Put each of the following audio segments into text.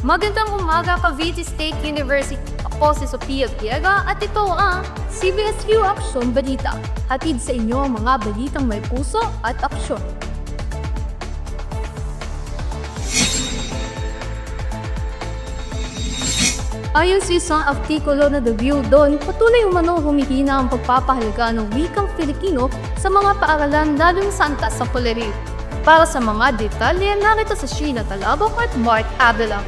Magandang umaga, Cavite State University. Ako si Sofia Viega at ito ang CBSU Aksyon Balita. Hatid sa inyo ang mga balitang may puso at aksyon. Ayon sa isang artikulo na The View doon, patuloy umano humihina ang pagpapahalaga ng wikang Filipino sa mga paaralan lalo sa antas sa Colerio. Para sa mga detalye, narito sa Sheena Talabok at Mark Abela.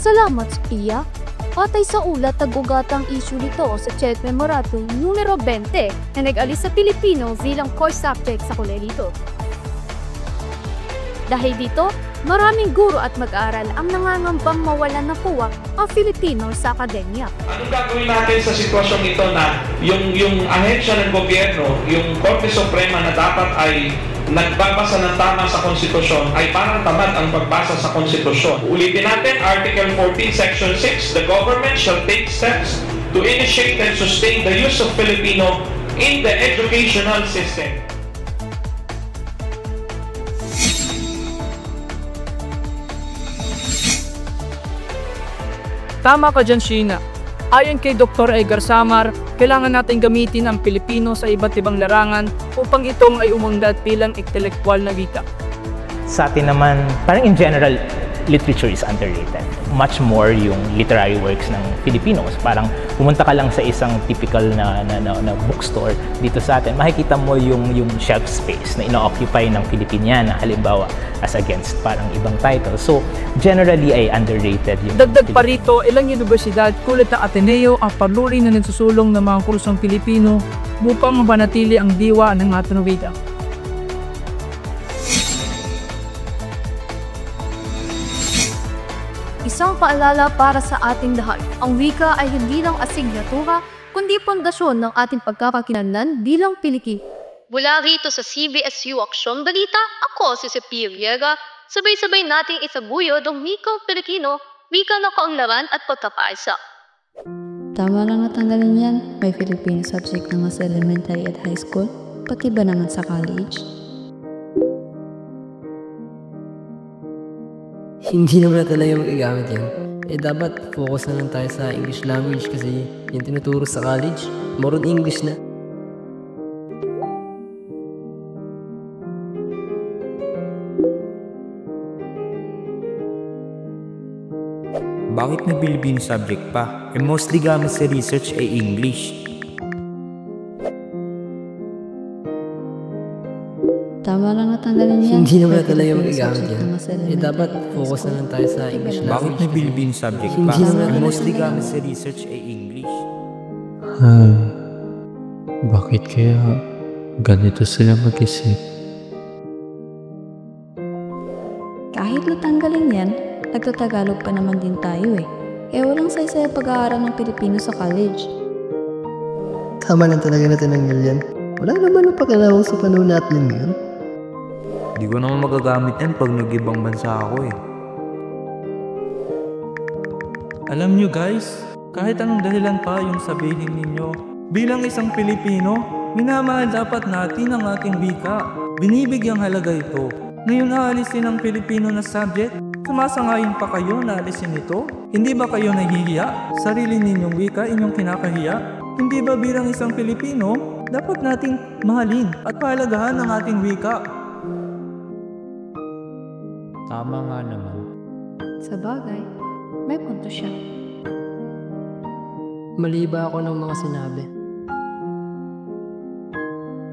Salamat, Sophia. Patay sa ulat tagugatang issue nito sa CHED Memorandum numero 20 na nag-alis sa Pilipino bilang core subject sa kolehiyo. Dahil dito, maraming guro at mag-aaral ang nangangambang mawalan na puwak ang Filipino sa akademya. Anong gagawin natin sa sitwasyong ito na yung ahensya ng gobyerno, yung Korte Suprema na dapat ay nagbabasa ng tama sa konstitusyon ay parang tamad ang pagbasa sa konstitusyon. Ulitin natin, Article 14, Section 6, the government shall take steps to initiate and sustain the use of Filipino in the educational system. Tama ka dyan, Sheena. Ayon kay Dr. Edgar Samar, kailangan natin gamitin ang Pilipino sa iba't ibang larangan upang itong ay umunlad bilang intelektual na wika. Sa atin naman, parang in general, literature is underrated. Much more yung literary works ng Filipinos. Parang pumunta ka lang sa isang typical na bookstore dito sa atin, makikita mo yung shelf space na ino-occupy ng Filipiniana, halimbawa, as against parang ibang titles. So, generally ay underrated yung Dagdag pa rito, ilang universidad kulit ng Ateneo ang paluri na nagsusulong ng mga kursong Pilipino upang mapanatili ang diwa ng ating wika. Isang paalala para sa ating lahat, ang wika ay hindi lang asignatura, kundi pundasyon ng ating pagkakakilanlan bilang Pilipino. Mula rito sa CBSU Aksyon Balita, ako si Sophia Viega. Sabay-sabay nating isaguyod ang wikang Pilipino, wika ng kaunlaran at pagkakaisa. Tama lang natanggalin yan. May Filipino subject naman sa elementary at high school, pati ba naman sa college? Hindi naman na talaga magagamit yan. Dapat focus na lang tayo sa English language kasi yung tinuturo sa college, more on English na. Bakit na Filipino subject pa? Mostly gamit sa research ay English. Tama lang natanggalin yan. Hindi naman na talaga magagamit yan. Dapat focus na lang tayo sa English language. Bakit na Filipino subject pa? Mostly gamit sa research ay English. Bakit kaya ganito sila mag-isip? Kahit natanggalin yan, nagtatagalog pa naman din tayo eh. Kaya walang saysay pag-aaral ng Pilipino sa college. Tama lang talaga na tinanggal yan. Wala naman ang pagkalawang sa panahon natin ngayon. Di ko naman magagamit yan pag nag-ibang bansa ako eh. Alam nyo guys, kahit anong dahilan pa yung sabihin ninyo, bilang isang Pilipino, minamahal dapat natin ang ating wika. Binibigyang halaga ito. Ngayon aalisin ang Pilipino na subject, sumasangayon pa kayo na alisin ito? Hindi ba kayo nahihiya? Sarili ninyong wika inyong kinakahiya? Hindi ba bilang isang Pilipino, dapat nating mahalin at pahalagahan ang ating wika? Tama nga naman. Sa bagay, may punto siya. Mali ba ako ng mga sinabi?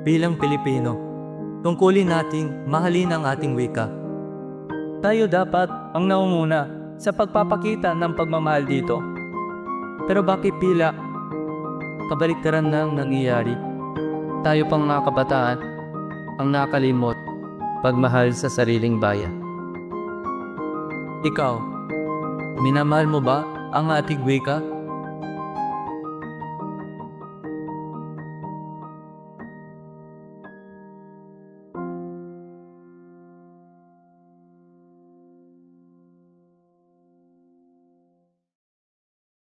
Bilang Pilipino, tungkulin nating mahalin ang ating wika. Tayo dapat ang naumuna sa pagpapakita ng pagmamahal dito. Pero bakit pila kabaliktaran nang nangyayari? Tayo pang mga kabataan ang nakalimot pagmahal sa sariling bayan. Ikaw, minamahal mo ba ang ating wika?